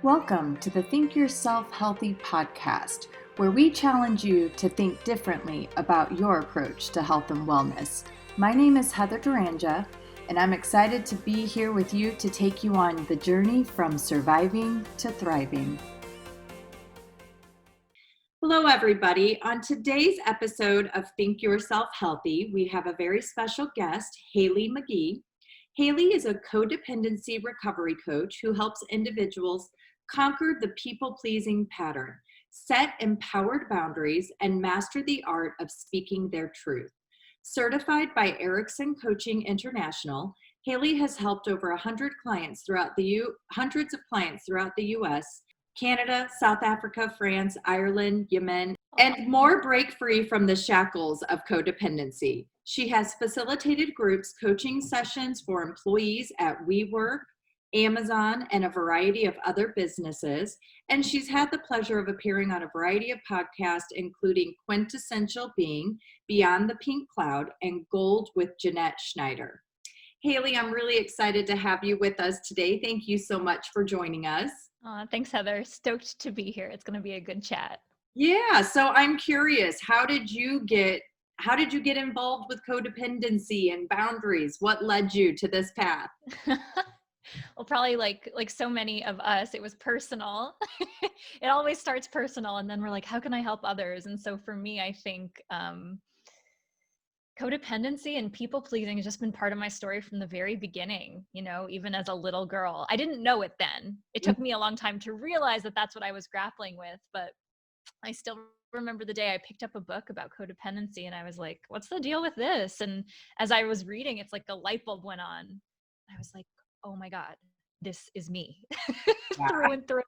Welcome to the Think Yourself Healthy podcast, where we challenge you to think differently about your approach to health and wellness. My name is Heather Duranja, and I'm excited to be here with you to take you on the journey from surviving to thriving. Hello, everybody. On today's episode of Think Yourself Healthy, we have a very special guest, Haley McGee. Haley is a codependency recovery coach who helps individuals conquer the people-pleasing pattern, set empowered boundaries, and master the art of speaking their truth. Certified by Erickson Coaching International, Haley has helped over hundreds of clients throughout the U.S., Canada, South Africa, France, Ireland, Yemen, and more break free from the shackles of codependency. She has facilitated groups coaching sessions for employees at WeWork, Amazon, and a variety of other businesses. And she's had the pleasure of appearing on a variety of podcasts, including Quintessential Being, Beyond the Pink Cloud, and Gold with Jeanette Schneider. Haley, I'm really excited to have you with us today. Thank you so much for joining us. Thanks, Heather. Stoked to be here. It's going to be a good chat. Yeah, so I'm curious, how did you get involved with codependency and boundaries? What led you to this path? Well, probably like so many of us, it was personal. It always starts personal, and then we're like, how can I help others? And so for me, I think codependency and people pleasing has just been part of my story from the very beginning, even as a little girl. I didn't know it then. It took me a long time to realize that that's what I was grappling with, but I still remember the day I picked up a book about codependency and I was like, what's the deal with this? And as I was reading, it's like the light bulb went on. I was like, oh my God, this is me through and through.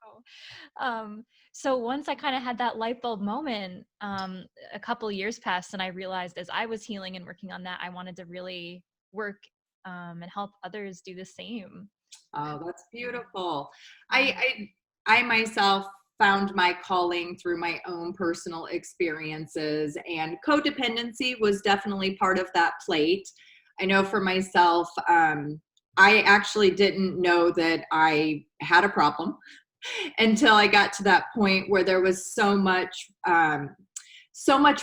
So once I kind of had that light bulb moment, a couple of years passed and I realized as I was healing and working on that, I wanted to really work and help others do the same. Oh, that's beautiful. I myself found my calling through my own personal experiences, and codependency was definitely part of that plate. I know for myself, I actually didn't know that I had a problem until I got to that point where there was so much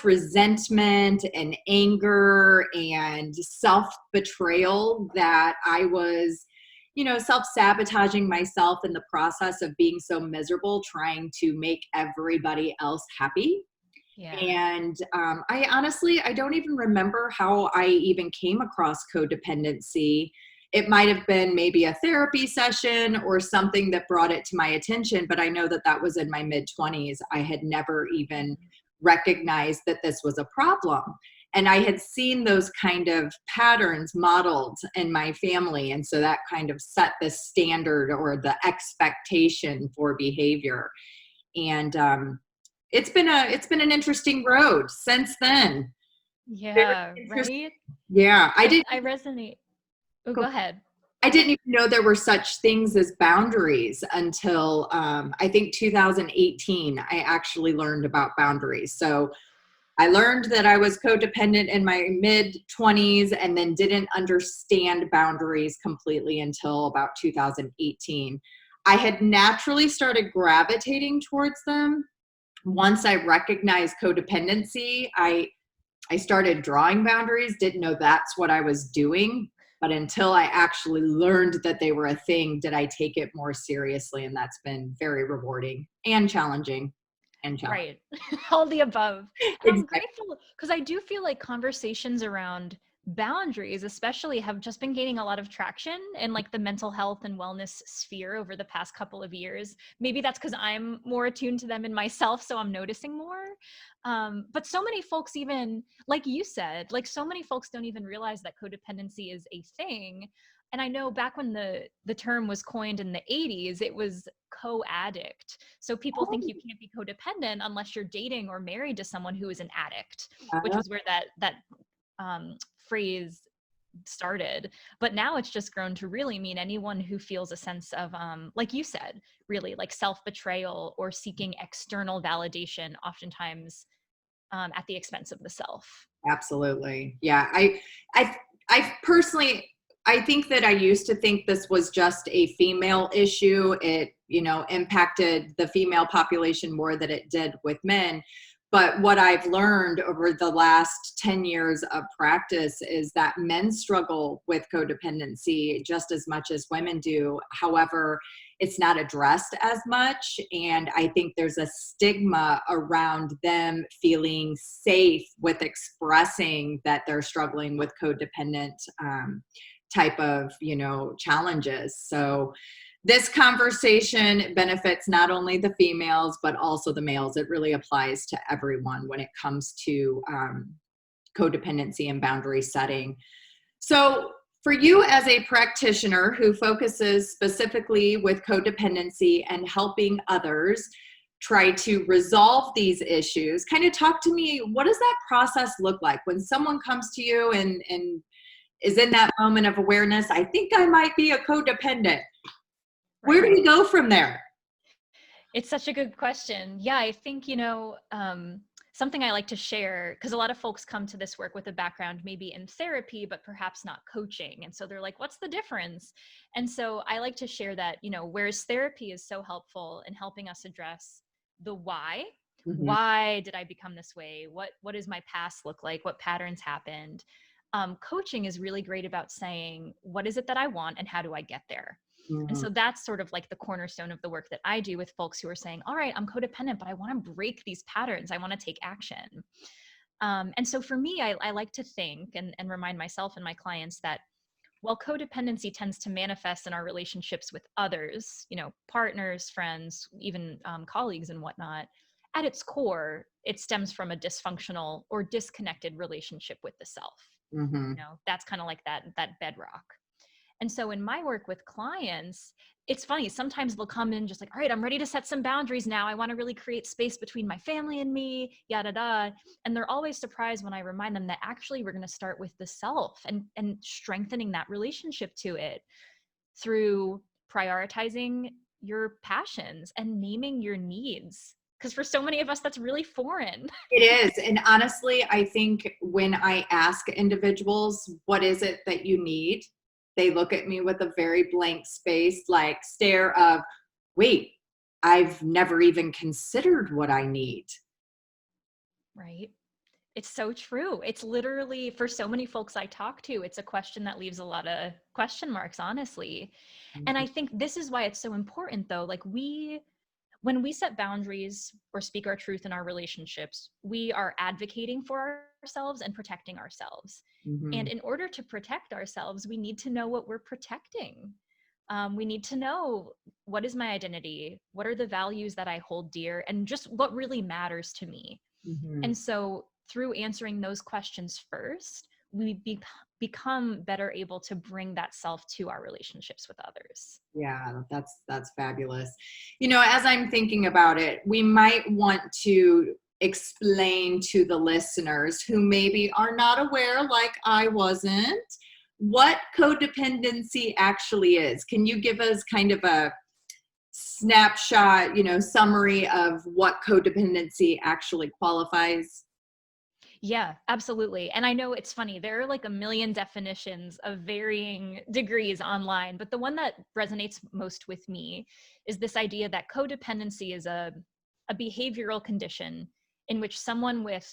resentment and anger and self-betrayal that I was, self-sabotaging myself in the process of being so miserable, trying to make everybody else happy. Yeah. And I don't even remember how I even came across codependency. It might have been maybe a therapy session or something that brought it to my attention, but I know that that was in my mid-20s. I had never even recognized that this was a problem. And I had seen those kind of patterns modeled in my family. And so that kind of set the standard or the expectation for behavior. And it's been an interesting road since then. Yeah, right? Yeah, I resonate. Oh, go ahead. I didn't even know there were such things as boundaries until I think 2018. I actually learned about boundaries. So I learned that I was codependent in my mid-20s and then didn't understand boundaries completely until about 2018. I had naturally started gravitating towards them. Once I recognized codependency, I started drawing boundaries, didn't know that's what I was doing. But until I actually learned that they were a thing, did I take it more seriously. And that's been very rewarding and challenging. Right. All the above. And Exactly. I'm grateful because I do feel like conversations around boundaries especially have just been gaining a lot of traction in like the mental health and wellness sphere over the past couple of years. Maybe that's because I'm more attuned to them in myself, so I'm noticing more. But so many folks, even like you said, like so many folks don't even realize that codependency is a thing. And I know back when the term was coined in the 80s, it was co-addict. So people think you can't be codependent unless you're dating or married to someone who is an addict, which was where that phrase started. But now it's just grown to really mean anyone who feels a sense of, like you said, really like self-betrayal or seeking external validation, oftentimes at the expense of the self. Absolutely. Yeah. I personally, I think that I used to think this was just a female issue. It, impacted the female population more than it did with men. But what I've learned over the last 10 years of practice is that men struggle with codependency just as much as women do. However, it's not addressed as much. And I think there's a stigma around them feeling safe with expressing that they're struggling with codependent type of, challenges. So this conversation benefits not only the females, but also the males. It really applies to everyone when it comes to codependency and boundary setting. So for you as a practitioner who focuses specifically with codependency and helping others try to resolve these issues, kind of talk to me, what does that process look like when someone comes to you and is in that moment of awareness? I think I might be a codependent. Where do we go from there? It's such a good question. Yeah, I think, something I like to share, because a lot of folks come to this work with a background maybe in therapy, but perhaps not coaching. And so they're like, what's the difference? And so I like to share that, whereas therapy is so helpful in helping us address the why. Mm-hmm. Why did I become this way? What does my past look like? What patterns happened? Coaching is really great about saying, what is it that I want and how do I get there? Mm-hmm. And so that's sort of like the cornerstone of the work that I do with folks who are saying, all right, I'm codependent, but I want to break these patterns. I want to take action. And so for me, I like to think and remind myself and my clients that while codependency tends to manifest in our relationships with others, partners, friends, even colleagues and whatnot, at its core, it stems from a dysfunctional or disconnected relationship with the self. Mm-hmm. That's kind of like that bedrock. And so in my work with clients, it's funny, sometimes they'll come in just like, all right, I'm ready to set some boundaries now. I want to really create space between my family and me, yada, yada. And they're always surprised when I remind them that actually we're going to start with the self and strengthening that relationship to it through prioritizing your passions and naming your needs. Because for so many of us, that's really foreign. It is. And honestly, I think when I ask individuals, what is it that you need? They look at me with a very blank space, like stare of, wait, I've never even considered what I need. Right. It's so true. It's literally, for so many folks I talk to, it's a question that leaves a lot of question marks, honestly. And I think this is why it's so important though. Like when we set boundaries or speak our truth in our relationships, we are advocating for ourselves and protecting ourselves. Mm-hmm. And in order to protect ourselves, we need to know what we're protecting. We need to know, what is my identity? What are the values that I hold dear? And just what really matters to me. Mm-hmm. And so through answering those questions first, we become better able to bring that self to our relationships with others. Yeah, that's fabulous. As I'm thinking about it, we might want to explain to the listeners who maybe are not aware, like I wasn't, what codependency actually is. Can you give us kind of a snapshot, summary of what codependency actually qualifies? Yeah, absolutely. And I know it's funny, there are like a million definitions of varying degrees online, but the one that resonates most with me is this idea that codependency is a behavioral condition in which someone with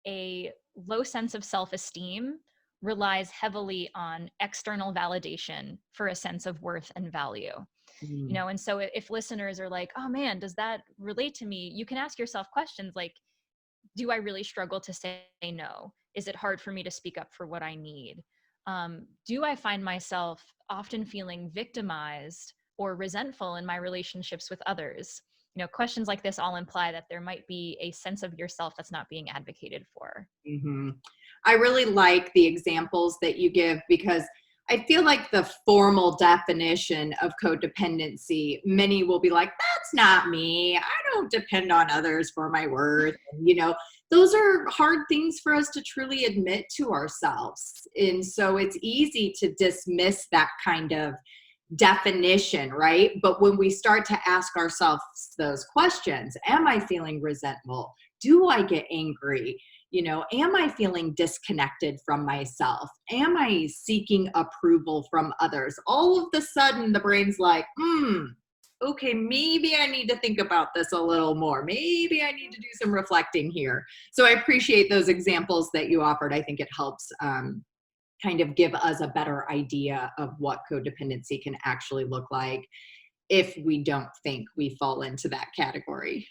a low sense of self-esteem relies heavily on external validation for a sense of worth and value. And so if listeners are like, oh man, does that relate to me? You can ask yourself questions like, do I really struggle to say no? Is it hard for me to speak up for what I need? Do I find myself often feeling victimized or resentful in my relationships with others? Questions like this all imply that there might be a sense of yourself that's not being advocated for. Mm-hmm. I really like the examples that you give because I feel like the formal definition of codependency, many will be like, that's not me. I don't depend on others for my worth. Those are hard things for us to truly admit to ourselves. And so it's easy to dismiss that kind of definition, right? But when we start to ask ourselves those questions, am I feeling resentful? Do I get angry? Am I feeling disconnected from myself? Am I seeking approval from others? All of the sudden, the brain's like, okay, maybe I need to think about this a little more. Maybe I need to do some reflecting here. So I appreciate those examples that you offered. I think it helps kind of give us a better idea of what codependency can actually look like if we don't think we fall into that category.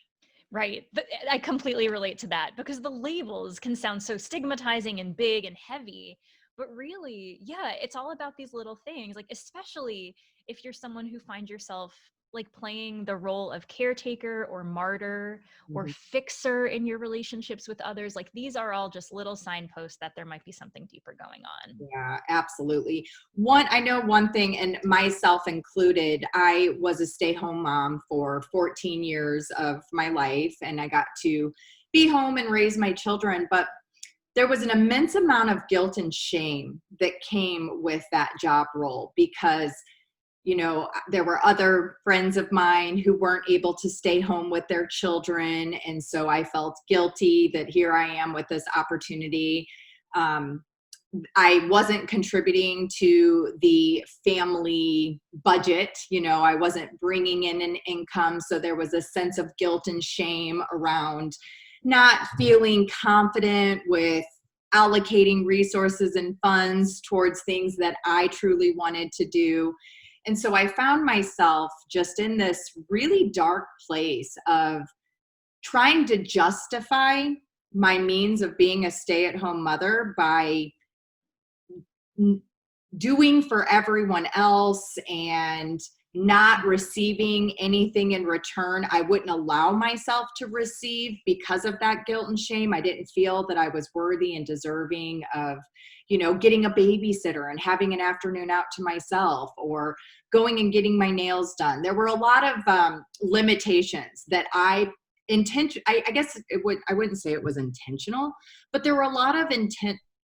Right. But I completely relate to that because the labels can sound so stigmatizing and big and heavy. But really, yeah, it's all about these little things. Like, especially if you're someone who finds yourself like playing the role of caretaker or martyr or Mhm. fixer in your relationships with others. Like, these are all just little signposts that there might be something deeper going on. Yeah, absolutely. I know one thing, and myself included, I was a stay-home mom for 14 years of my life, and I got to be home and raise my children. But there was an immense amount of guilt and shame that came with that job role because there were other friends of mine who weren't able to stay home with their children. And so I felt guilty that here I am with this opportunity. Um, I wasn't contributing to the family budget. I wasn't bringing in an income. So there was a sense of guilt and shame around not feeling confident with allocating resources and funds towards things that I truly wanted to do. And so I found myself just in this really dark place of trying to justify my means of being a stay at home mother by doing for everyone else and not receiving anything in return. I wouldn't allow myself to receive because of that guilt and shame. I didn't feel that I was worthy and deserving of, getting a babysitter and having an afternoon out to myself or going and getting my nails done. There were a lot of limitations that I guess I wouldn't say it was intentional, but there were a lot of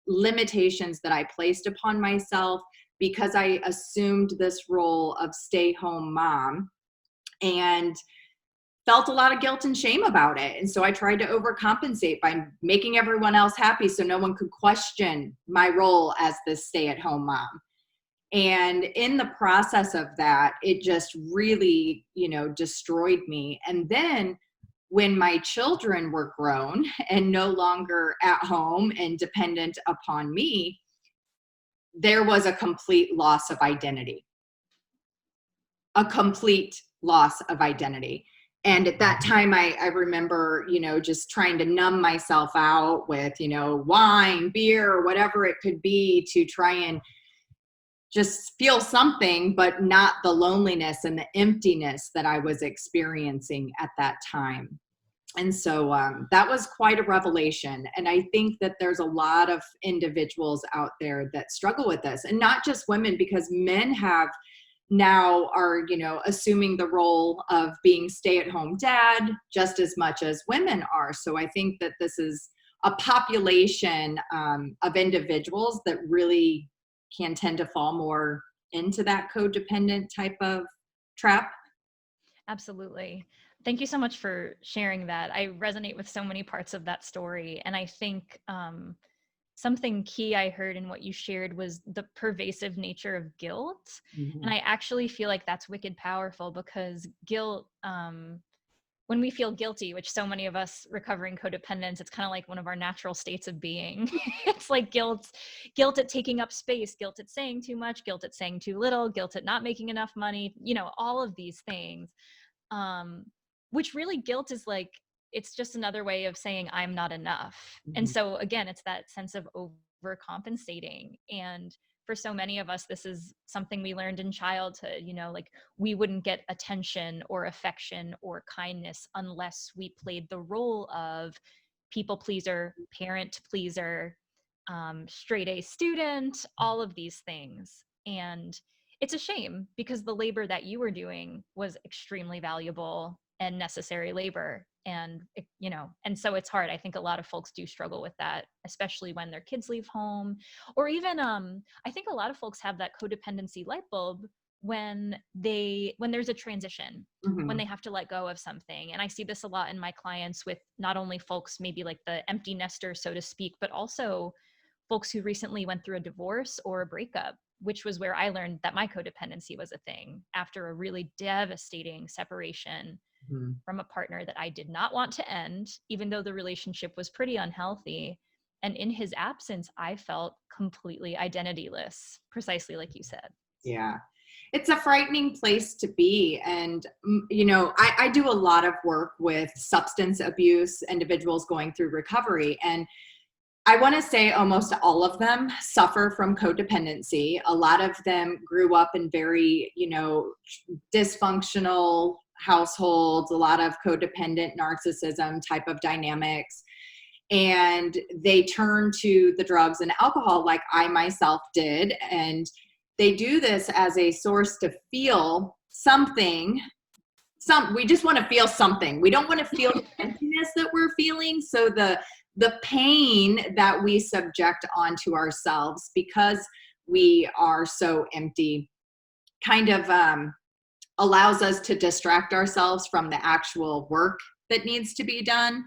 limitations that I placed upon myself because I assumed this role of stay-home mom and felt a lot of guilt and shame about it. And so I tried to overcompensate by making everyone else happy so no one could question my role as this stay-at-home mom. And in the process of that, it just really, destroyed me. And then when my children were grown and no longer at home and dependent upon me, there was a complete loss of identity, a complete loss of identity. And at that time, I remember, just trying to numb myself out with, wine, beer, or whatever it could be to try and just feel something, but not the loneliness and the emptiness that I was experiencing at that time. And so that was quite a revelation. And I think that there's a lot of individuals out there that struggle with this, and not just women, because men are assuming the role of being stay-at-home dad just as much as women are. So I think that this is a population of individuals that really can tend to fall more into that codependent type of trap. Absolutely. Thank you so much for sharing that. I resonate with so many parts of that story. And I think something key I heard in what you shared was the pervasive nature of guilt. And Mhm. I actually feel like that's wicked powerful because guilt, when we feel guilty, which so many of us recovering codependents, it's kind of like one of our natural states of being. It's like guilt at taking up space, guilt at saying too much, guilt at saying too little, guilt at not making enough money, all of these things. um which really guilt is like, it's just another way of saying I'm not enough. And Mhm. so again, it's that sense of overcompensating. And for so many of us, this is something we learned in childhood, like we wouldn't get attention or affection or kindness unless we played the role of people pleaser, parent pleaser, straight A student, all of these things. And it's a shame because the labor that you were doing was extremely valuable and necessary labor. And and so it's hard. I think a lot of folks do struggle with that, especially when their kids leave home, or even I think a lot of folks have that codependency light bulb when there's a transition, when Mhm. they have to let go of something. And I see this a lot in my clients with not only folks maybe like the empty nester, so to speak, but also folks who recently went through a divorce or a breakup, which was where I learned that my codependency was a thing after a really devastating separation Mhm. from a partner that I did not want to end, even though the relationship was pretty unhealthy. And in his absence, I felt completely identityless, precisely like you said. Yeah. It's a frightening place to be. And, I do a lot of work with substance abuse individuals going through recovery. And I want to say almost all of them suffer from codependency. A lot of them grew up in very, dysfunctional households, a lot of codependent narcissism type of dynamics. And they turn to the drugs and alcohol like I myself did. And they do this as a source to feel something. We just want to feel something. We don't want to feel the emptiness that we're feeling. So the pain that we subject onto ourselves because we are so empty kind of allows us to distract ourselves from the actual work that needs to be done.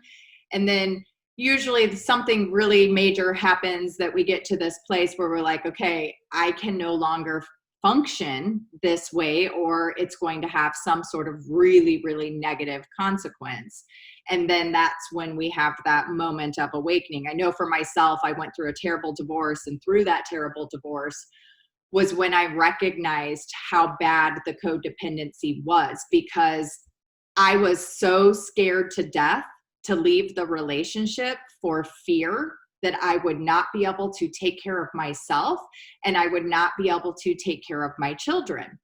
And then usually something really major happens that we get to this place where we're like, okay, I can no longer function this way, or it's going to have some sort of really, really negative consequence. And then that's when we have that moment of awakening. I know for myself, I went through a terrible divorce, and through that terrible divorce was when I recognized how bad the codependency was, because I was so scared to death to leave the relationship for fear that I would not be able to take care of myself and I would not be able to take care of my children.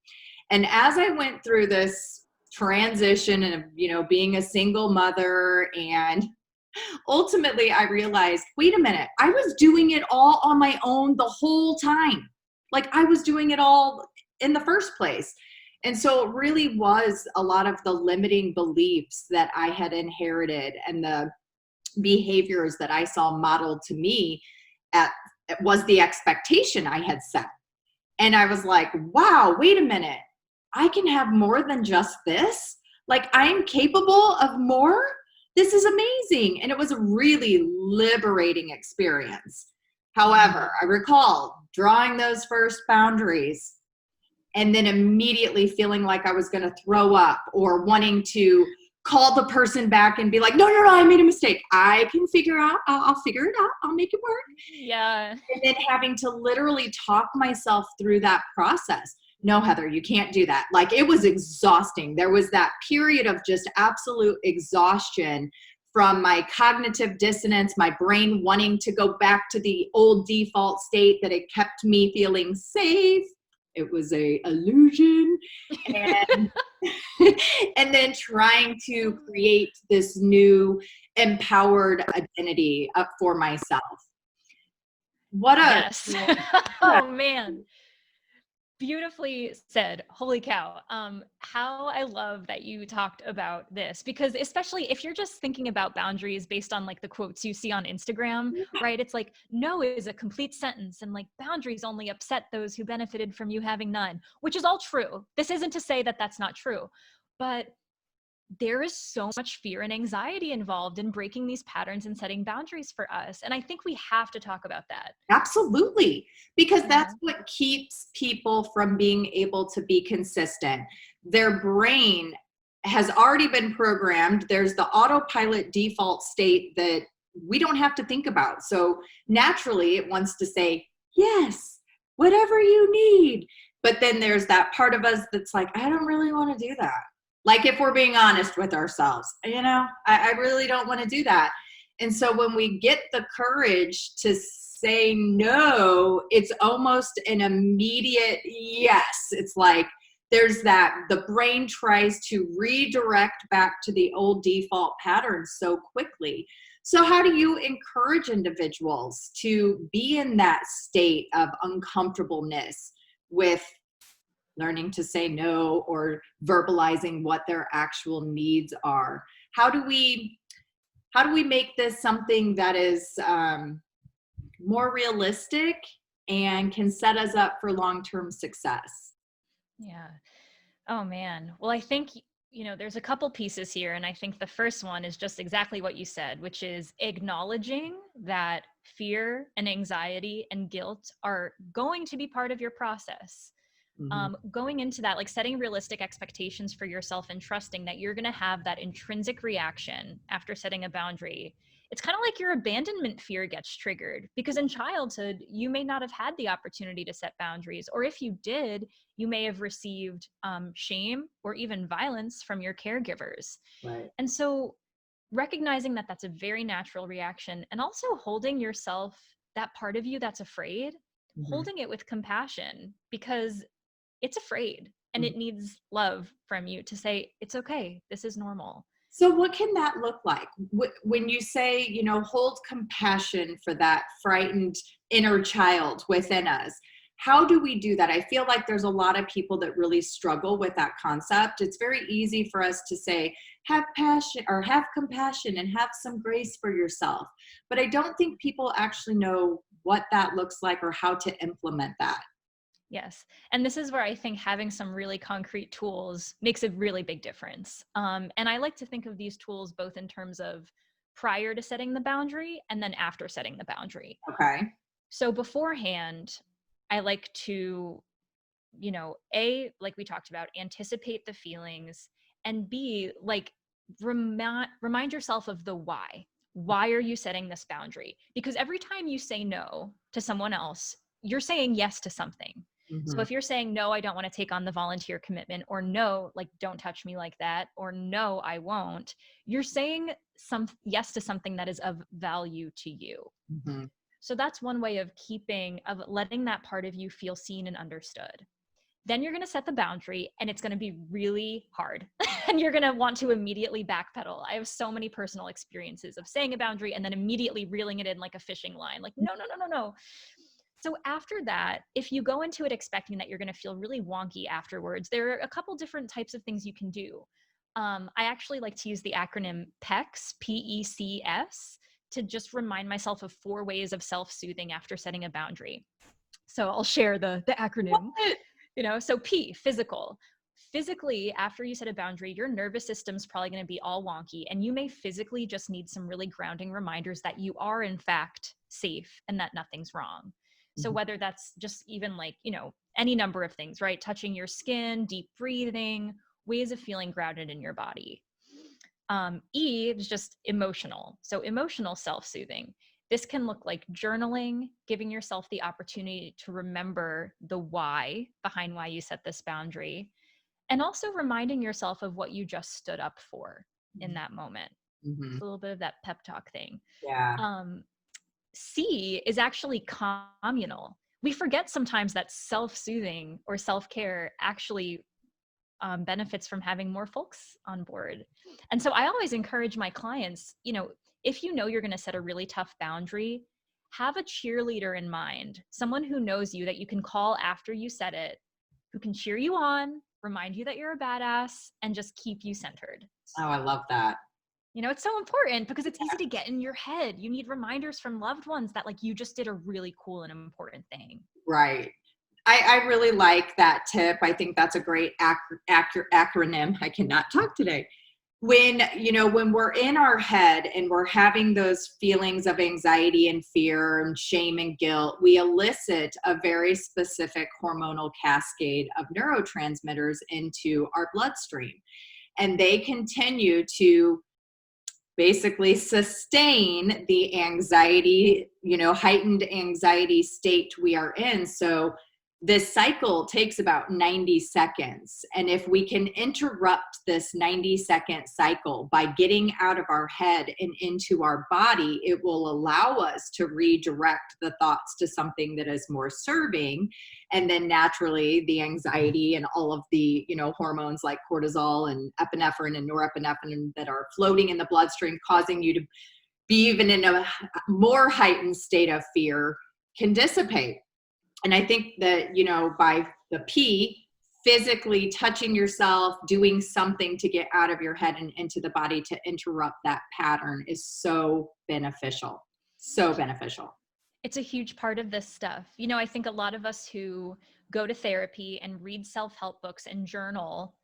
And as I went through this transition and, being a single mother, and ultimately I realized, wait a minute, I was doing it all on my own the whole time. Like I was doing it all in the first place. And so it really was a lot of the limiting beliefs that I had inherited and the behaviors that I saw modeled to me at was the expectation I had set. And I was like, wow, wait a minute. I can have more than just this. Like I'm capable of more. This is amazing. And it was a really liberating experience. However, I recall drawing those first boundaries and then immediately feeling like I was going to throw up or wanting to call the person back and be like, no, I made a mistake. I can figure out, I'll figure it out. I'll make it work. Yeah. And then having to literally talk myself through that process. No, Heather, you can't do that. Like it was exhausting. There was that period of just absolute exhaustion from my cognitive dissonance, my brain wanting to go back to the old default state that it kept me feeling safe. It was a illusion. And, and then trying to create this new empowered identity up for myself. What a Yes. Oh man. Beautifully said. Holy cow. How I love that you talked about this, because especially if you're just thinking about boundaries based on like the quotes you see on Instagram, right? It's like no is a complete sentence, and like boundaries only upset those who benefited from you having none, which is all true. This isn't to say that that's not true, but there is so much fear and anxiety involved in breaking these patterns and setting boundaries for us. And I think we have to talk about that. Absolutely. Because that's Mhm. what keeps people from being able to be consistent. Their brain has already been programmed. There's the autopilot default state that we don't have to think about. So naturally, it wants to say, yes, whatever you need. But then there's that part of us that's like, I don't really want to do that. Like if we're being honest with ourselves, I really don't want to do that. And so when we get the courage to say no, it's almost an immediate yes. It's like there's that, the brain tries to redirect back to the old default patterns so quickly. So how do you encourage individuals to be in that state of uncomfortableness with learning to say no or verbalizing what their actual needs are? How do we make this something that is more realistic and can set us up for long-term success? Yeah. Oh man. Well, I think, there's a couple pieces here. And I think the first one is just exactly what you said, which is acknowledging that fear and anxiety and guilt are going to be part of your process. Mhm. Going into that, like setting realistic expectations for yourself and trusting that you're going to have that intrinsic reaction after setting a boundary. It's kind of like your abandonment fear gets triggered because in childhood, you may not have had the opportunity to set boundaries. Or if you did, you may have received shame or even violence from your caregivers. Right. And so recognizing that that's a very natural reaction and also holding yourself, that part of you that's afraid, Mhm. holding it with compassion because it's afraid and Mhm. it needs love from you to say, it's okay, this is normal. So what can that look like? When you say, hold compassion for that frightened inner child within us, how do we do that? I feel like there's a lot of people that really struggle with that concept. It's very easy for us to say, have passion or have compassion and have some grace for yourself. But I don't think people actually know what that looks like or how to implement that. Yes. And this is where I think having some really concrete tools makes a really big difference. And I like to think of these tools both in terms of prior to setting the boundary and then after setting the boundary. Okay. So beforehand, I like to, A, like we talked about, anticipate the feelings, and B, like remind yourself of the why. Why are you setting this boundary? Because every time you say no to someone else, you're saying yes to something. So Mhm. if you're saying, no, I don't want to take on the volunteer commitment, or no, like, don't touch me like that, or no, I won't, you're saying yes to something that is of value to you. Mhm. So that's one way of letting that part of you feel seen and understood. Then you're going to set the boundary and it's going to be really hard and you're going to want to immediately backpedal. I have so many personal experiences of saying a boundary and then immediately reeling it in like a fishing line, like, no, no, no, no, no. So after that, if you go into it expecting that you're going to feel really wonky afterwards, there are a couple different types of things you can do. I actually like to use the acronym PECS, PECS, to just remind myself of 4 ways of self-soothing after setting a boundary. So I'll share the acronym. What? So P, physical. Physically, after you set a boundary, your nervous system's probably going to be all wonky, and you may physically just need some really grounding reminders that you are, in fact, safe and that nothing's wrong. So, Mhm. whether that's just even like, any number of things, right? Touching your skin, deep breathing, ways of feeling grounded in your body. E is just emotional. So, emotional self soothing. This can look like journaling, giving yourself the opportunity to remember the why behind why you set this boundary, and also reminding yourself of what you just stood up for in that moment. Mhm. It's a little bit of that pep talk thing. Yeah. Um, C is actually communal. We forget sometimes that self soothing or self care actually benefits from having more folks on board. And so I always encourage my clients, if you know you're going to set a really tough boundary, have a cheerleader in mind, someone who knows you that you can call after you set it, who can cheer you on, remind you that you're a badass, and just keep you centered. Oh, I love that. It's so important because it's easy to get in your head. You need reminders from loved ones that like you just did a really cool and important thing. Right. I really like that tip. I think that's a great acronym. I cannot talk today. When we're in our head and we're having those feelings of anxiety and fear and shame and guilt, we elicit a very specific hormonal cascade of neurotransmitters into our bloodstream. And they continue to basically sustain the anxiety, heightened anxiety state we are in. So this cycle takes about 90 seconds. And if we can interrupt this 90-second cycle by getting out of our head and into our body, it will allow us to redirect the thoughts to something that is more serving. And then naturally the anxiety and all of the hormones like cortisol and epinephrine and norepinephrine that are floating in the bloodstream causing you to be even in a more heightened state of fear can dissipate. And I think that by the P, physically touching yourself, doing something to get out of your head and into the body to interrupt that pattern is so beneficial. So beneficial. It's a huge part of this stuff. I think a lot of us who go to therapy and read self-help books and journal.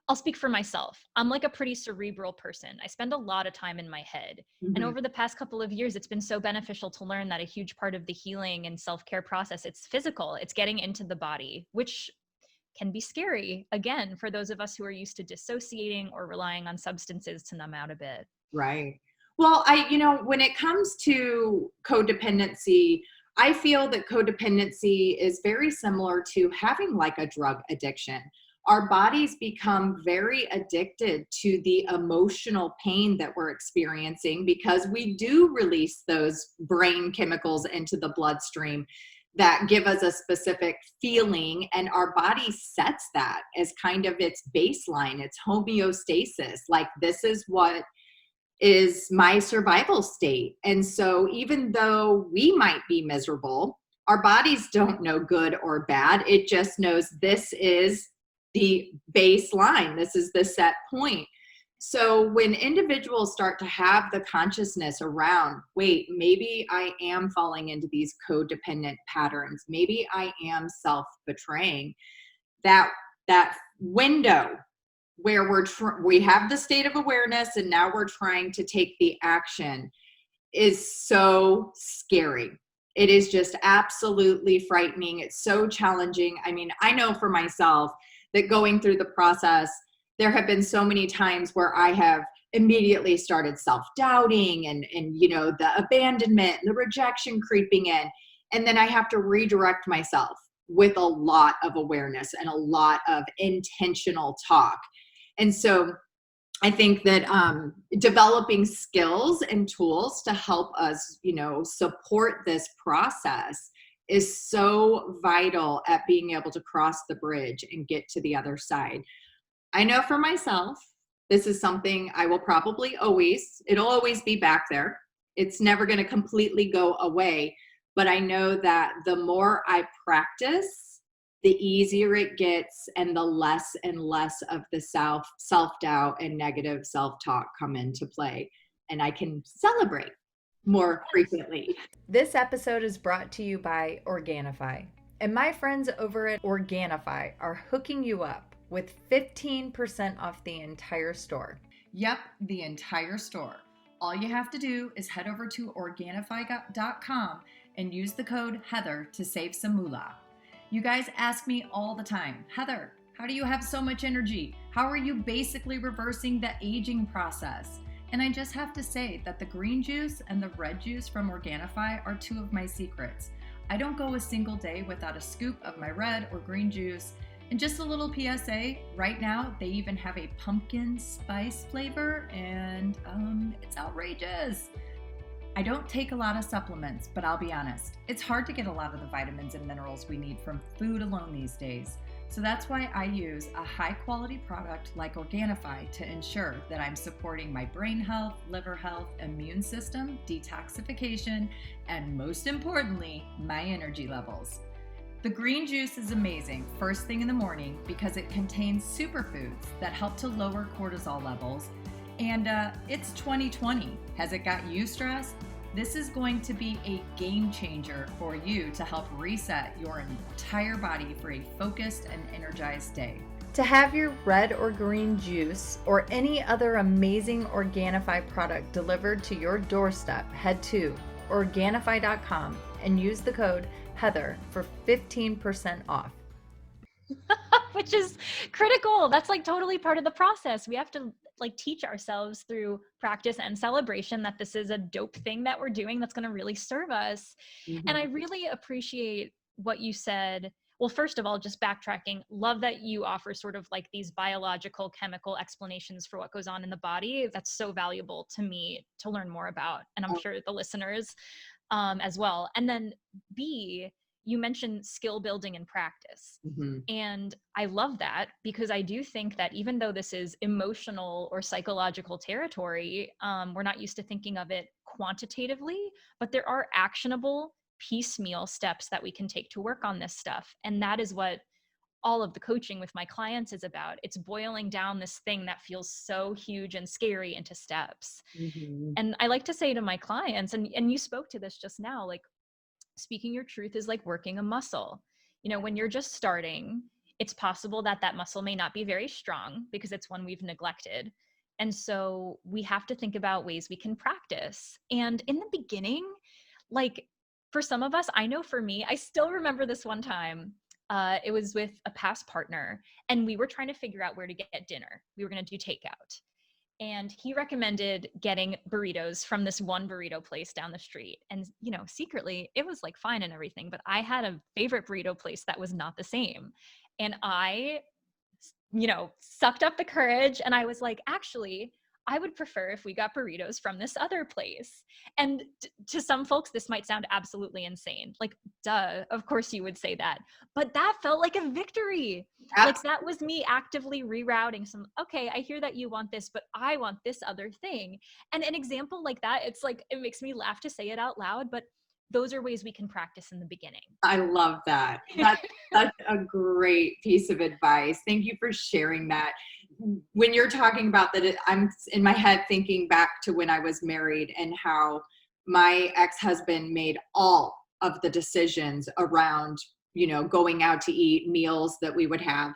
I'll speak for myself. I'm like a pretty cerebral person. I spend a lot of time in my head. And Mhm. over the past couple of years, it's been so beneficial to learn that a huge part of the healing and self-care process, it's physical, it's getting into the body, which can be scary, again, for those of us who are used to dissociating or relying on substances to numb out a bit. Right. Well, when it comes to codependency, I feel that codependency is very similar to having like a drug addiction. Our bodies become very addicted to the emotional pain that we're experiencing because we do release those brain chemicals into the bloodstream that give us a specific feeling, and our body sets that as kind of its baseline, its homeostasis. Like, this is what is my survival state. And so even though we might be miserable, our bodies don't know good or bad. It just knows this is the baseline, this is the set point. So when individuals start to have the consciousness around, wait, maybe I am falling into these codependent patterns, maybe I am self-betraying, that that window where we have the state of awareness and now we're trying to take the action is so scary. It is just absolutely frightening. It's so challenging. I mean, I know for myself that going through the process, there have been so many times where I have immediately started self-doubting and the abandonment and the rejection creeping in. And then I have to redirect myself with a lot of awareness and a lot of intentional talk. And so I think that developing skills and tools to help us, support this process is so vital at being able to cross the bridge and get to the other side. I know for myself, this is something I will probably it'll always be back there. It's never going to completely go away. But I know that the more I practice, the easier it gets and the less and less of the self-doubt and negative self-talk come into play. And I can celebrate more frequently. This episode is brought to you by Organifi. And my friends over at Organifi are hooking you up with 15% off the entire store. Yep, the entire store. All you have to do is head over to Organifi.com and use the code Heather to save some moolah. You guys ask me all the time, Heather, how do you have so much energy? How are you basically reversing the aging process? And I just have to say that the green juice and the red juice from Organifi are two of my secrets. I don't go a single day without a scoop of my red or green juice. And just a little PSA, right now they even have a pumpkin spice flavor and it's outrageous. I don't take a lot of supplements, but I'll be honest, it's hard to get a lot of the vitamins and minerals we need from food alone these days. So that's why I use a high quality product like Organifi to ensure that I'm supporting my brain health, liver health, immune system, detoxification, and most importantly, my energy levels. The green juice is amazing first thing in the morning because it contains superfoods that help to lower cortisol levels. And it's 2020. Has it got you stressed? This is going to be a game changer for you to help reset your entire body for a focused and energized day. To have your red or green juice or any other amazing Organifi product delivered to your doorstep, head to Organifi.com and use the code Heather for 15% off. Which is critical. That's like totally part of the process. We have to like teach ourselves through practice and celebration that this is a dope thing that we're doing that's going to really serve us. Mm-hmm. And I really appreciate what you said. Well, first of all, just backtracking, love that you offer sort of like these biological, chemical explanations for what goes on in the body. That's so valuable to me to learn more about. And I'm sure the listeners as well. And then B, you mentioned skill building and practice. Mm-hmm. And I love that because I do think that even though this is emotional or psychological territory, we're not used to thinking of it quantitatively, but there are actionable piecemeal steps that we can take to work on this stuff. And that is what all of the coaching with my clients is about. It's boiling down this thing that feels so huge and scary into steps. Mm-hmm. And I like to say to my clients, and you spoke to this just now, like, speaking your truth is like working a muscle. When you're just starting, it's possible that that muscle may not be very strong because it's one we've neglected. And so we have to think about ways we can practice. And in the beginning, like for some of us, I know for me, I still remember this one time. It was with a past partner, and we were trying to figure out where to get dinner. We were going to do takeout. And he recommended getting burritos from this one burrito place down the street. And, secretly it was like fine and everything, but I had a favorite burrito place that was not the same. And I, sucked up the courage and I was like, actually, I would prefer if we got burritos from this other place. And to some folks, this might sound absolutely insane. Like, duh, of course you would say that. But that felt like a victory. Like that was me actively rerouting okay, I hear that you want this, but I want this other thing. And an example like that, it's like, it makes me laugh to say it out loud, but those are ways we can practice in the beginning. I love that. That's such a great piece of advice. Thank you for sharing that. When you're talking about that, I'm in my head thinking back to when I was married and how my ex-husband made all of the decisions around, going out to eat, meals that we would have.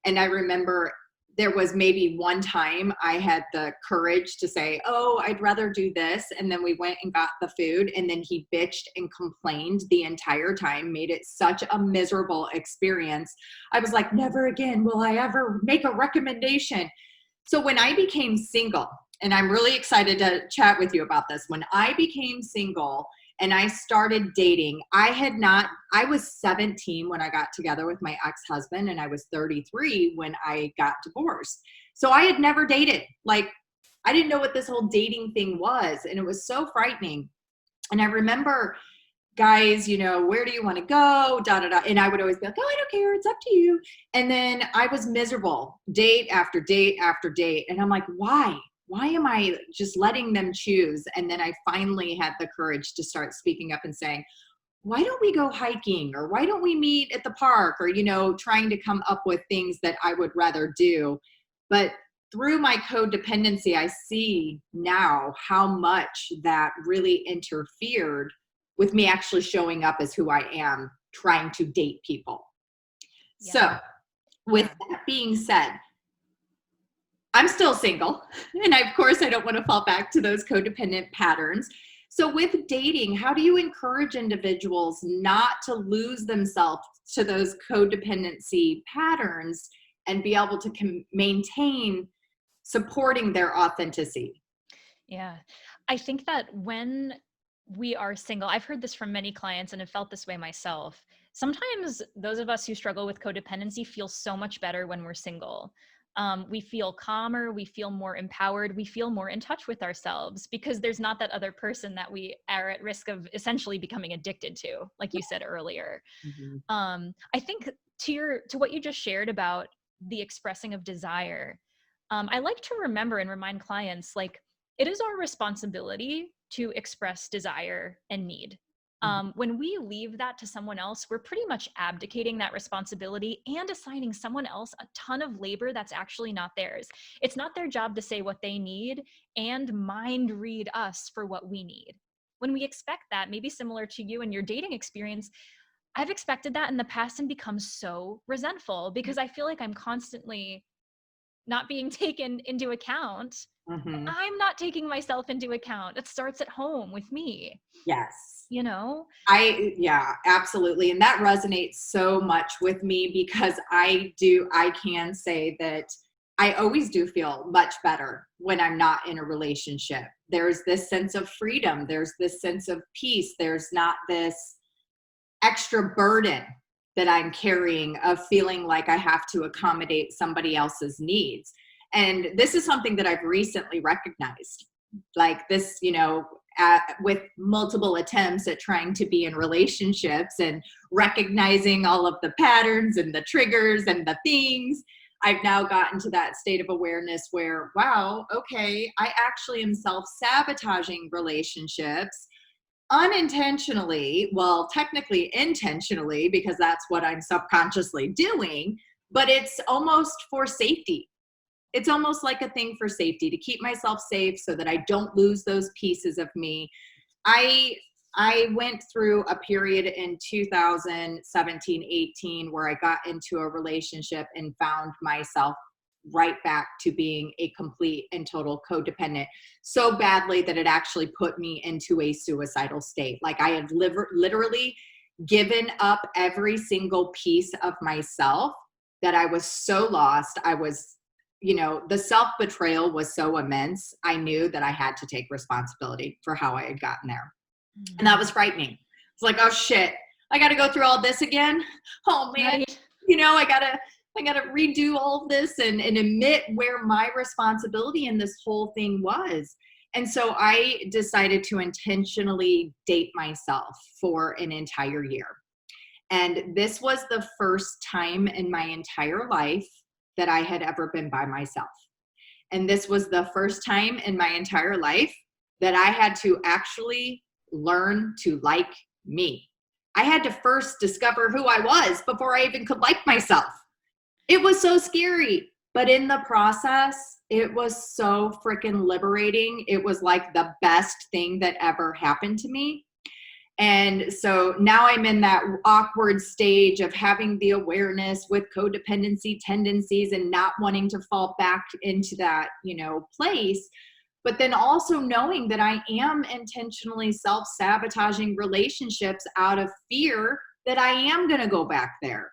And I remember there was maybe one time I had the courage to say, oh, I'd rather do this. And then we went and got the food, and then he bitched and complained the entire time, made it such a miserable experience. I was like, never again will I ever make a recommendation. So when I became single, and I'm really excited to chat with you about this, when I became single and I started dating, I was 17 when I got together with my ex-husband, and I was 33 when I got divorced. So I had never dated. Like, I didn't know what this whole dating thing was, and it was so frightening. And I remember guys, where do you want to go? Da, da, da. And I would always be like, oh, I don't care. It's up to you. And then I was miserable date after date after date. And I'm like, why? Why am I just letting them choose? And then I finally had the courage to start speaking up and saying, why don't we go hiking? Or why don't we meet at the park? Or, trying to come up with things that I would rather do. But through my codependency, I see now how much that really interfered with me actually showing up as who I am, trying to date people. Yeah. So with that being said, I'm still single. And of course, I don't want to fall back to those codependent patterns. So with dating, how do you encourage individuals not to lose themselves to those codependency patterns and be able to maintain supporting their authenticity? Yeah, I think that when we are single, I've heard this from many clients and have felt this way myself. Sometimes those of us who struggle with codependency feel so much better when we're single. We feel calmer, we feel more empowered, we feel more in touch with ourselves because there's not that other person that we are at risk of essentially becoming addicted to, like you said earlier. Mm-hmm. I think to what you just shared about the expressing of desire, I like to remember and remind clients, like, it is our responsibility to express desire and need. When we leave that to someone else, we're pretty much abdicating that responsibility and assigning someone else a ton of labor that's actually not theirs. It's not their job to say what they need and mind read us for what we need. When we expect that, maybe similar to you and your dating experience, I've expected that in the past and become so resentful because I feel like I'm constantly not being taken into account. Mm-hmm. I'm not taking myself into account. It starts at home with me. Yes. Yeah, absolutely. And that resonates so much with me because I can say that I always do feel much better when I'm not in a relationship. There's this sense of freedom. There's this sense of peace. There's not this extra burden that I'm carrying of feeling like I have to accommodate somebody else's needs. And this is something that I've recently recognized, like this, with multiple attempts at trying to be in relationships and recognizing all of the patterns and the triggers and the things. I've now gotten to that state of awareness where, wow, okay, I actually am self-sabotaging relationships unintentionally, well, technically intentionally, because that's what I'm subconsciously doing, but it's almost for safety. It's almost like a thing for safety, to keep myself safe so that I don't lose those pieces of me. I I went through a period in 2017, 18 where I got into a relationship and found myself right back to being a complete and total codependent so badly that it actually put me into a suicidal state. Like I had literally given up every single piece of myself, that I was so lost. I was, the self-betrayal was so immense. I knew that I had to take responsibility for how I had gotten there. Mm-hmm. And that was frightening. It's like, oh shit, I got to go through all this again. Oh man, Right. I gotta redo all of this and admit where my responsibility in this whole thing was. And so I decided to intentionally date myself for an entire year. And this was the first time in my entire life that I had ever been by myself. And this was the first time in my entire life that I had to actually learn to like me. I had to first discover who I was before I even could like myself. It was so scary, but in the process, it was so freaking liberating. It was like the best thing that ever happened to me. And so now I'm in that awkward stage of having the awareness with codependency tendencies and not wanting to fall back into that, place. But then also knowing that I am intentionally self-sabotaging relationships out of fear that I am going to go back there.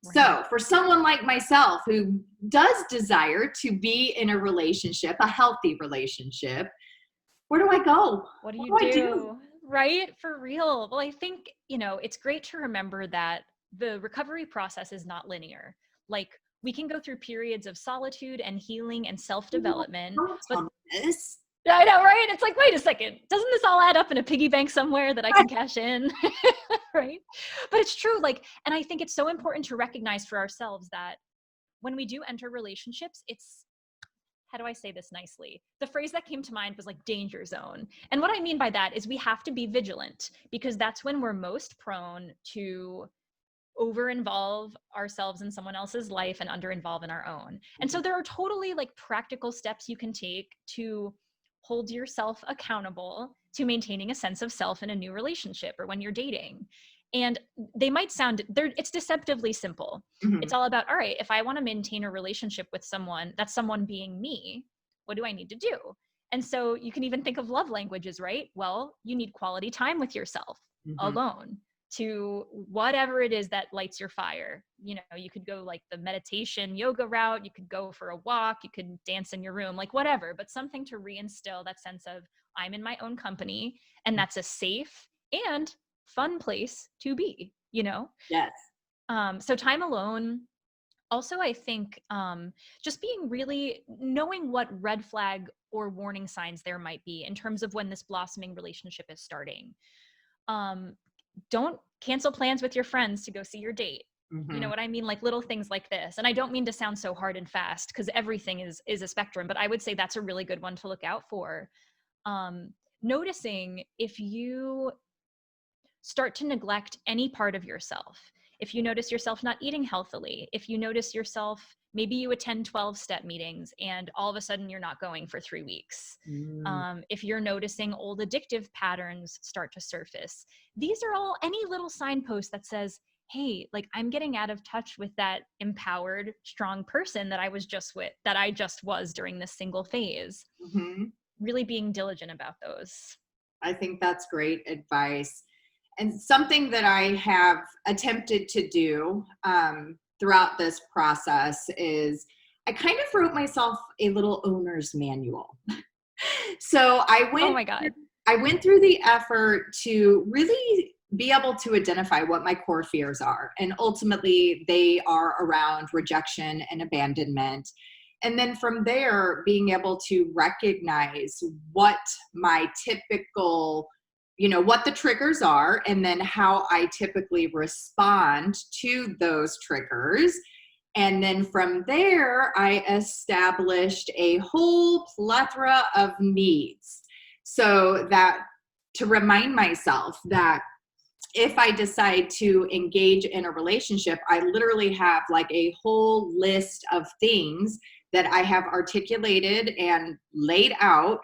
Right. So for someone like myself who does desire to be in a relationship, a healthy relationship, where do I go? What do I you do? do? Right? For real. Well, I think, it's great to remember that the recovery process is not linear. Like we can go through periods of solitude and healing and self-development. Don't tell me this. I know, right? It's like, wait a second, doesn't this all add up in a piggy bank somewhere that I can cash in? Right? But it's true. And I think it's so important to recognize for ourselves that when we do enter relationships, it's, how do I say this nicely? The phrase that came to mind was like danger zone. And what I mean by that is we have to be vigilant, because that's when we're most prone to over-involve ourselves in someone else's life and under-involve in our own. And so there are totally practical steps you can take to hold yourself accountable to maintaining a sense of self in a new relationship or when you're dating. And they might sound, it's deceptively simple. Mm-hmm. It's all about, all right, if I want to maintain a relationship with someone, that's someone being me, what do I need to do? And so you can even think of love languages, right? Well, you need quality time with yourself alone, to whatever it is that lights your fire. You could go the meditation yoga route, you could go for a walk, you could dance in your room, whatever, but something to reinstill that sense of I'm in my own company, and that's a safe and fun place to be, Yes. So time alone. Also, I think just being really knowing what red flag or warning signs there might be in terms of when this blossoming relationship is starting. Don't cancel plans with your friends to go see your date. You know what I mean? Little things like this. And I don't mean to sound so hard and fast, because everything is a spectrum, but I would say that's a really good one to look out for. Noticing if you start to neglect any part of yourself. If you notice yourself not eating healthily, if you notice yourself, maybe you attend 12-step meetings and all of a sudden you're not going for 3 weeks. If you're noticing old addictive patterns start to surface, these are all any little signpost that says, hey, I'm getting out of touch with that empowered, strong person that I just was during this single phase. Really being diligent about those. I think that's great advice. And something that I have attempted to do throughout this process is I kind of wrote myself a little owner's manual. So I went through the effort to really be able to identify what my core fears are. And ultimately, they are around rejection and abandonment. And then from there, being able to recognize what my typical what the triggers are, and then how I typically respond to those triggers. And then from there, I established a whole plethora of needs. So that to remind myself that if I decide to engage in a relationship, I literally have a whole list of things that I have articulated and laid out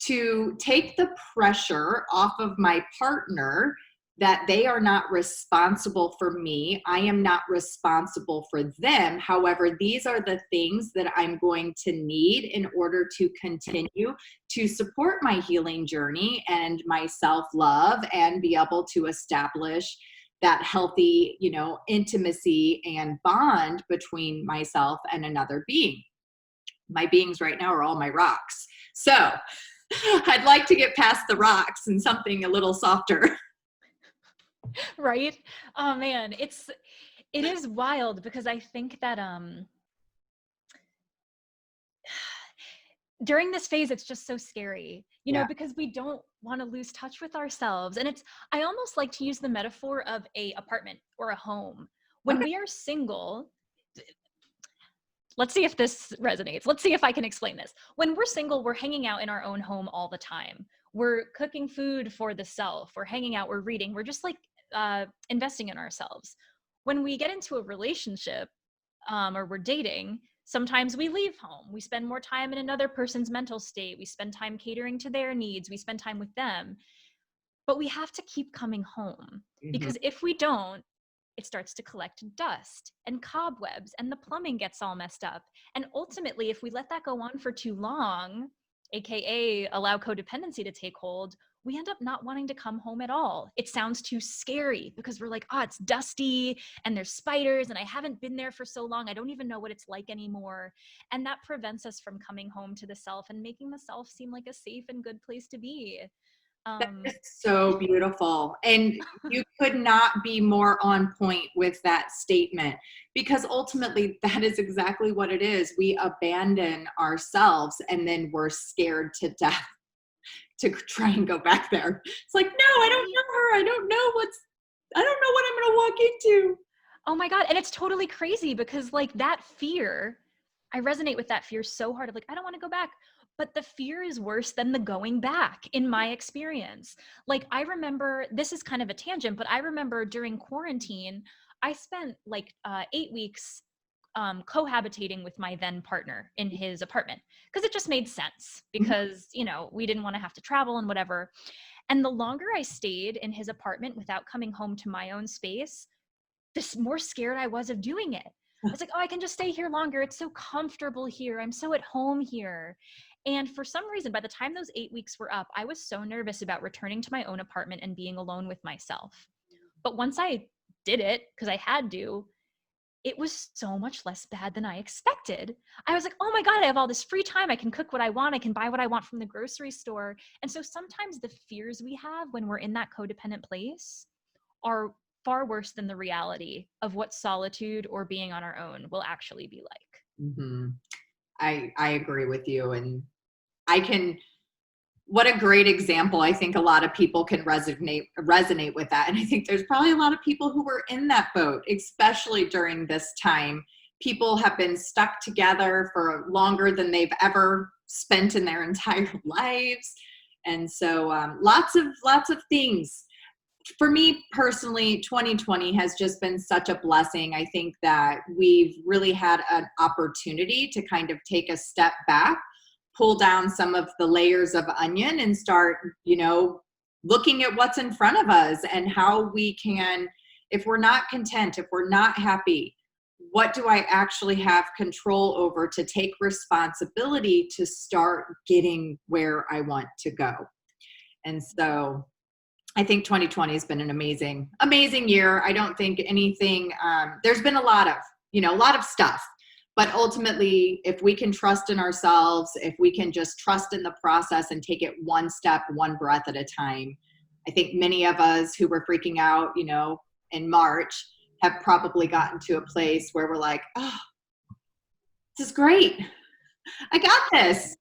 to take the pressure off of my partner that they are not responsible for me. I am not responsible for them. However, these are the things that I'm going to need in order to continue to support my healing journey and my self-love and be able to establish that healthy, intimacy and bond between myself and another being. My beings right now are all my rocks. So I'd like to get past the rocks and something a little softer. Right? Oh man, it is wild because I think that during this phase it's just so scary, because we don't want to lose touch with ourselves. And I almost like to use the metaphor of a apartment or a home. When we are single, let's see if this resonates. Let's see if I can explain this. When we're single, we're hanging out in our own home all the time. We're cooking food for the self. We're hanging out, we're reading. We're just like investing in ourselves. When we get into a relationship or we're dating, sometimes we leave home. We spend more time in another person's mental state. We spend time catering to their needs. We spend time with them. But we have to keep coming home because if we don't, it starts to collect dust and cobwebs and the plumbing gets all messed up. And ultimately, if we let that go on for too long, AKA allow codependency to take hold, we end up not wanting to come home at all. It sounds too scary because we're like, oh, it's dusty and there's spiders and I haven't been there for so long. I don't even know what it's like anymore. And that prevents us from coming home to the self and making the self seem like a safe and good place to be. That is so beautiful. And you could not be more on point with that statement, because ultimately that is exactly what it is. We abandon ourselves and then we're scared to death to try and go back there. It's like, no, I don't know her. I don't know what I'm going to walk into. Oh my God. And it's totally crazy because like that fear, I resonate with that fear so hard of like, I don't want to go back. But the fear is worse than the going back in my experience. Like I remember, this is kind of a tangent, but I remember during quarantine, I spent like 8 weeks cohabitating with my then partner in his apartment because it just made sense because, we didn't want to have to travel and whatever. And the longer I stayed in his apartment without coming home to my own space, the more scared I was of doing it. I was like, oh, I can just stay here longer. It's so comfortable here. I'm so at home here. And for some reason, by the time those 8 weeks were up, I was so nervous about returning to my own apartment and being alone with myself. But once I did it, because I had to, it was so much less bad than I expected. I was like, oh my God, I have all this free time. I can cook what I want. I can buy what I want from the grocery store. And so sometimes the fears we have when we're in that codependent place are far worse than the reality of what solitude or being on our own will actually be like. Mm-hmm. I agree with you. And what a great example. I think a lot of people can resonate with that. And I think there's probably a lot of people who were in that boat, especially during this time. People have been stuck together for longer than they've ever spent in their entire lives. And so lots of things. For me personally, 2020 has just been such a blessing. I think that we've really had an opportunity to kind of take a step back, pull down some of the layers of onion and start, looking at what's in front of us and how we can, if we're not content, if we're not happy, what do I actually have control over to take responsibility to start getting where I want to go? And so I think 2020 has been an amazing year. I don't think anything, there's been a lot of stuff, but ultimately, if we can trust in ourselves, if we can just trust in the process and take it one step, one breath at a time, I think many of us who were freaking out, in March have probably gotten to a place where we're like, oh, this is great. I got this.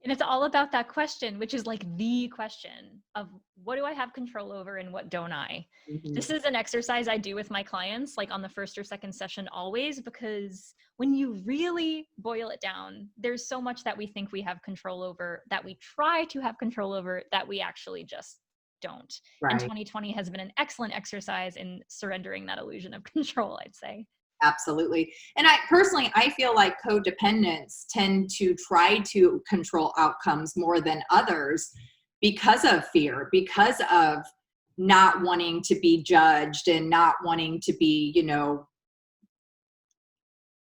And it's all about that question, which is like the question of what do I have control over and what don't I? Mm-hmm. This is an exercise I do with my clients, like on the first or second session always, because when you really boil it down, there's so much that we think we have control over, that we try to have control over, that we actually just don't. Right. And 2020 has been an excellent exercise in surrendering that illusion of control, I'd say. Absolutely. And I personally, I feel like codependents tend to try to control outcomes more than others because of fear, because of not wanting to be judged and not wanting to be,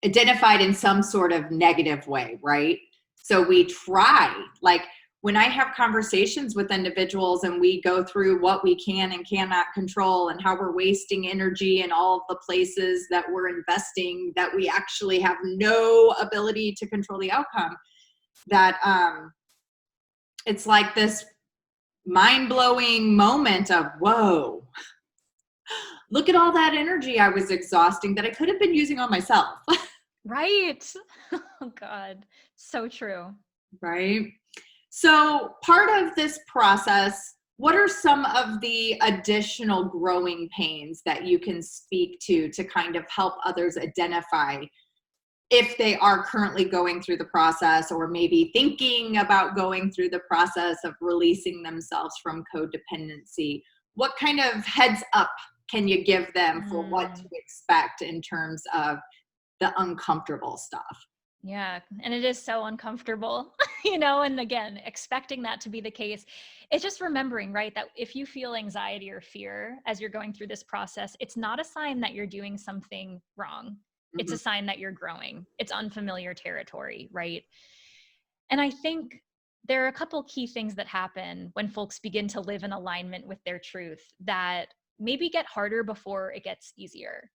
identified in some sort of negative way, right? So we try, like when I have conversations with individuals and we go through what we can and cannot control and how we're wasting energy in all of the places that we're investing that we actually have no ability to control the outcome, that it's like this mind-blowing moment of, whoa, look at all that energy I was exhausting that I could have been using on myself. Right. Oh God. So true. Right? So part of this process, what are some of the additional growing pains that you can speak to kind of help others identify if they are currently going through the process or maybe thinking about going through the process of releasing themselves from codependency? What kind of heads up can you give them for what to expect in terms of the uncomfortable stuff? Yeah. And it is so uncomfortable, and again, expecting that to be the case. It's just remembering, right, that if you feel anxiety or fear as you're going through this process, it's not a sign that you're doing something wrong. It's a sign that you're growing. It's unfamiliar territory, right? And I think there are a couple key things that happen when folks begin to live in alignment with their truth that maybe get harder before it gets easier.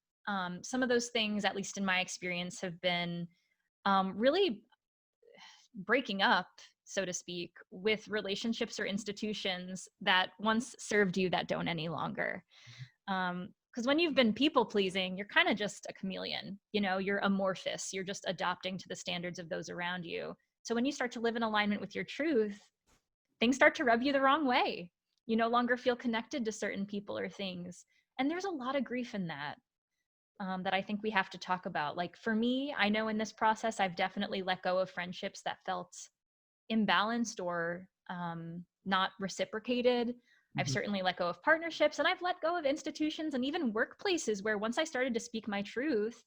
Some of those things, at least in my experience, have been really breaking up, so to speak, with relationships or institutions that once served you that don't any longer. Because when you've been people pleasing, you're kind of just a chameleon, you're amorphous, you're just adopting to the standards of those around you. So when you start to live in alignment with your truth, things start to rub you the wrong way. You no longer feel connected to certain people or things. And there's a lot of grief in that. That I think we have to talk about. Like for me, I know in this process, I've definitely let go of friendships that felt imbalanced or not reciprocated. I've certainly let go of partnerships, and I've let go of institutions and even workplaces where once I started to speak my truth,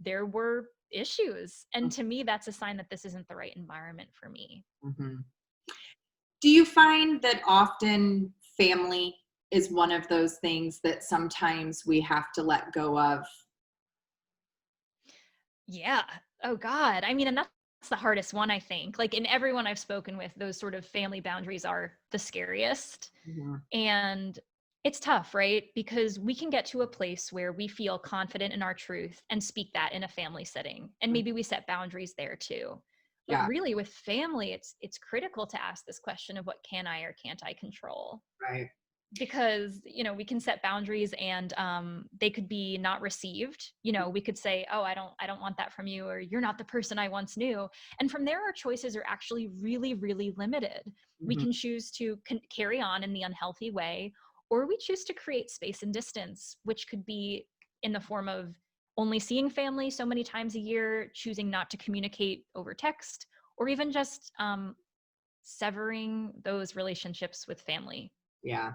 there were issues. And to me, that's a sign that this isn't the right environment for me. Mm-hmm. Do you find that often family is one of those things that sometimes we have to let go of? Yeah. Oh God. I mean, and that's the hardest one, I think. Like in everyone I've spoken with, those sort of family boundaries are the scariest. Mm-hmm. And it's tough, right? Because we can get to a place where we feel confident in our truth and speak that in a family setting. And maybe we set boundaries there too. But Yeah. really with family, it's critical to ask this question of what can I or can't I control? Right. Because we can set boundaries and they could be not received. We could say, oh, I don't want that from you, or you're not the person I once knew. And from there, our choices are actually really, really limited. We can choose to carry on in the unhealthy way, or we choose to create space and distance, which could be in the form of only seeing family so many times a year, choosing not to communicate over text, or even just severing those relationships with family. Yeah.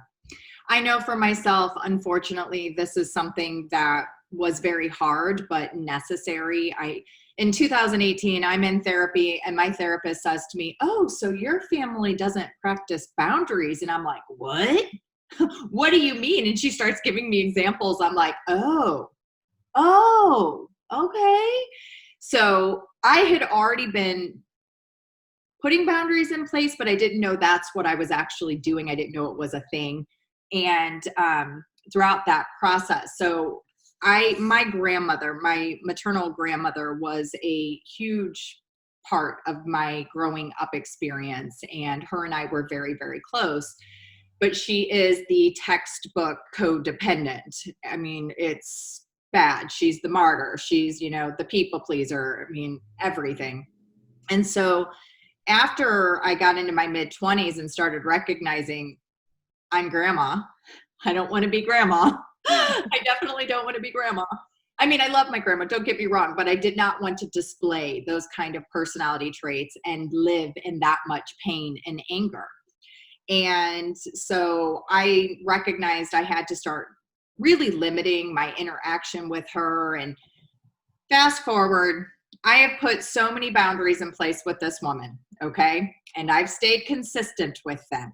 I know for myself, unfortunately, this is something that was very hard, but necessary. In 2018, I'm in therapy and my therapist says to me, "Oh, so your family doesn't practice boundaries." And I'm like, "What? What do you mean?" And she starts giving me examples. I'm like, oh, okay. So I had already been putting boundaries in place, but I didn't know that's what I was actually doing. I didn't know it was a thing. And throughout that process, so my grandmother, my maternal grandmother, was a huge part of my growing up experience, and her and I were very, very close. But she is the textbook codependent. I mean, it's bad. She's the martyr. She's, the people pleaser. I mean, everything. And so after I got into my mid-20s and started recognizing I'm grandma, I don't want to be grandma. I definitely don't want to be grandma. I mean, I love my grandma, don't get me wrong, but I did not want to display those kind of personality traits and live in that much pain and anger. And so I recognized I had to start really limiting my interaction with her and fast forward, I have put so many boundaries in place with this woman, okay? And I've stayed consistent with them.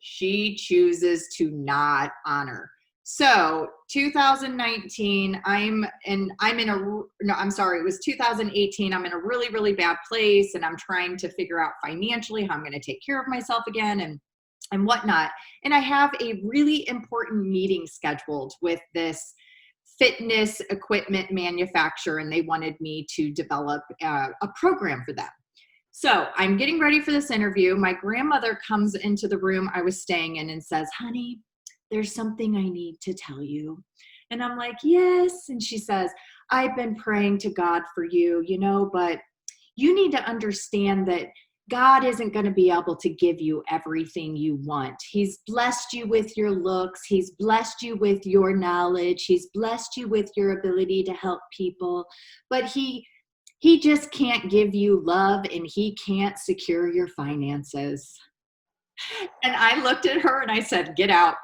She chooses to not honor. So 2019, it was 2018. I'm in a really, really bad place and I'm trying to figure out financially how I'm going to take care of myself again and whatnot. And I have a really important meeting scheduled with this fitness equipment manufacturer, and they wanted me to develop a program for them. So I'm getting ready for this interview. My grandmother comes into the room I was staying in and says, "Honey, there's something I need to tell you." And I'm like, "Yes." And she says, "I've been praying to God for you, but you need to understand that God isn't going to be able to give you everything you want. He's blessed you with your looks. He's blessed you with your knowledge. He's blessed you with your ability to help people. But he just can't give you love, and he can't secure your finances." And I looked at her and I said, "Get out.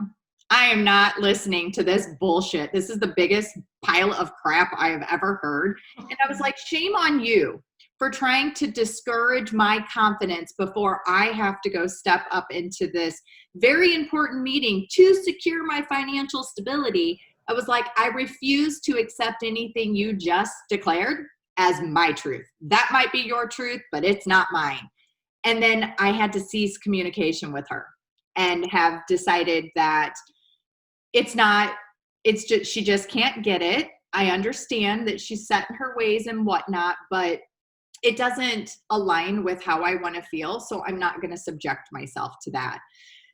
I am not listening to this bullshit. This is the biggest pile of crap I have ever heard." And I was like, shame on you for trying to discourage my confidence before I have to go step up into this very important meeting to secure my financial stability. I was like, I refuse to accept anything you just declared as my truth. That might be your truth, but it's not mine. And then I had to cease communication with her and have decided that she just can't get it. I understand that she's set in her ways and whatnot, but it doesn't align with how I want to feel. So I'm not going to subject myself to that.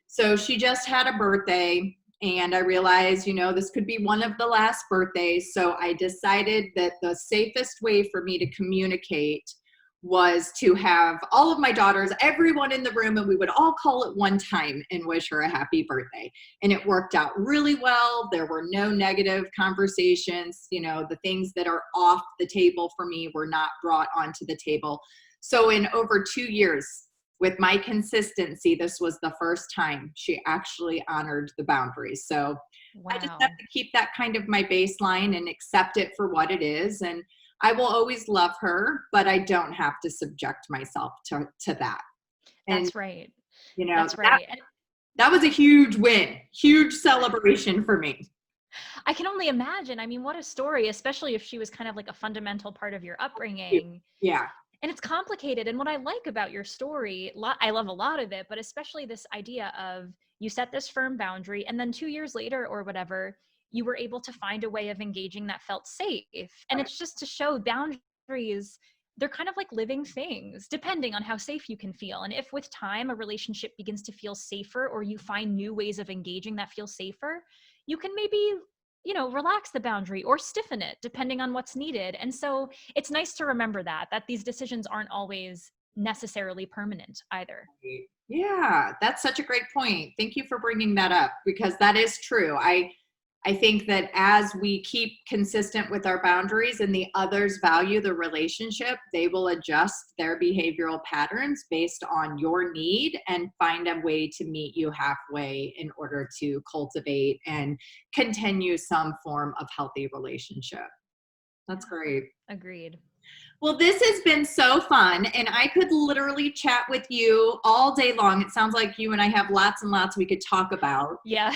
So she just had a birthday and I realized, this could be one of the last birthdays. So I decided that the safest way for me to communicate was to have all of my daughters, everyone in the room, and we would all call at one time and wish her a happy birthday. And it worked out really well. There were no negative conversations. The things that are off the table for me were not brought onto the table. So in over 2 years, with my consistency, this was the first time she actually honored the boundaries. So Wow. I just have to keep that kind of my baseline and accept it for what it is. And I will always love her, but I don't have to subject myself to that. And, That's right. That's that right. that was a huge win, huge celebration for me. I can only imagine. I mean, what a story, especially if she was kind of like a fundamental part of your upbringing. Yeah. And it's complicated. And what I like about your story, I love a lot of it, but especially this idea of you set this firm boundary and then 2 years later or whatever, you were able to find a way of engaging that felt safe. And it's just to show boundaries, they're kind of like living things, depending on how safe you can feel. And if with time a relationship begins to feel safer or you find new ways of engaging that feel safer, you can maybe relax the boundary or stiffen it depending on what's needed. And so it's nice to remember that these decisions aren't always necessarily permanent either. Yeah, that's such a great point. Thank you for bringing that up because that is true. I think that as we keep consistent with our boundaries and the others value the relationship, they will adjust their behavioral patterns based on your need and find a way to meet you halfway in order to cultivate and continue some form of healthy relationship. That's great. Agreed. Well, this has been so fun, and I could literally chat with you all day long. It sounds like you and I have lots and lots we could talk about. Yeah,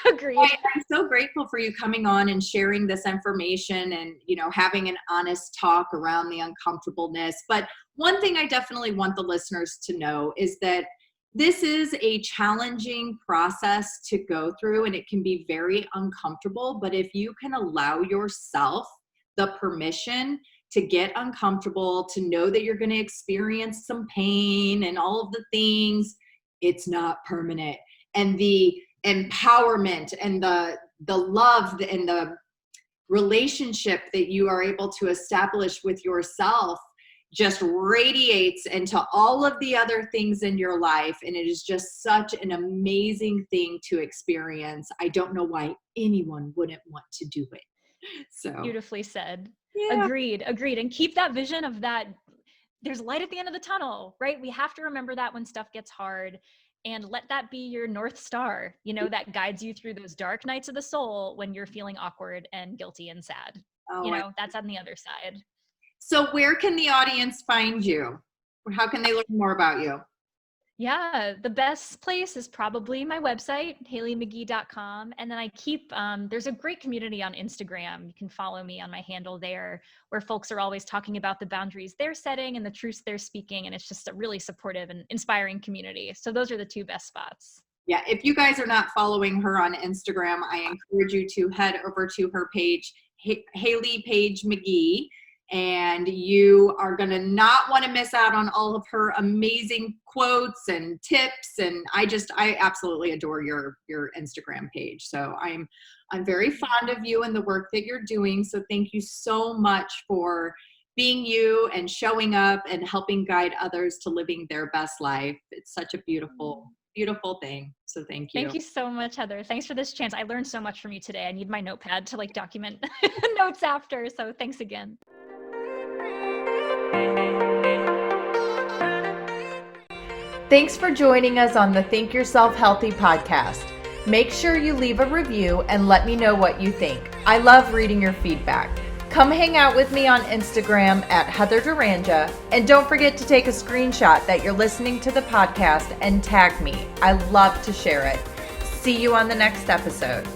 agreed. I'm so grateful for you coming on and sharing this information and, having an honest talk around the uncomfortableness. But one thing I definitely want the listeners to know is that this is a challenging process to go through, and it can be very uncomfortable. But if you can allow yourself the permission to get uncomfortable, to know that you're going to experience some pain and all of the things, it's not permanent. And the empowerment and the love and the relationship that you are able to establish with yourself just radiates into all of the other things in your life. And it is just such an amazing thing to experience. I don't know why anyone wouldn't want to do it. So Beautifully said. yeah. Agreed. And keep that vision of that there's light at the end of the tunnel, right? We have to remember that when stuff gets hard and let that be your North Star, that guides you through those dark nights of the soul when you're feeling awkward and guilty and sad. Oh, That's on the other side. So where can the audience find you? How can they learn more about you? Yeah, the best place is probably my website, HaleyMcGee.com. And then I keep, there's a great community on Instagram. You can follow me on my handle there, where folks are always talking about the boundaries they're setting and the truths they're speaking. And it's just a really supportive and inspiring community. So those are the two best spots. Yeah, if you guys are not following her on Instagram, I encourage you to head over to her page, Haley Page McGee, and you are going to not want to miss out on all of her amazing quotes and tips. And I absolutely adore your Instagram page. So I'm very fond of you and the work that you're doing. So thank you so much for being you and showing up and helping guide others to living their best life. It's such a beautiful thing. So thank you. Thank you so much, Heather. Thanks for this chance. I learned so much from you today. I need my notepad to document notes after. So thanks again. Thanks for joining us on the Think Yourself Healthy podcast. Make sure you leave a review and let me know what you think. I love reading your feedback. Come hang out with me on Instagram at Heather Duranja, and don't forget to take a screenshot that you're listening to the podcast and tag me. I love to share it. See you on the next episode.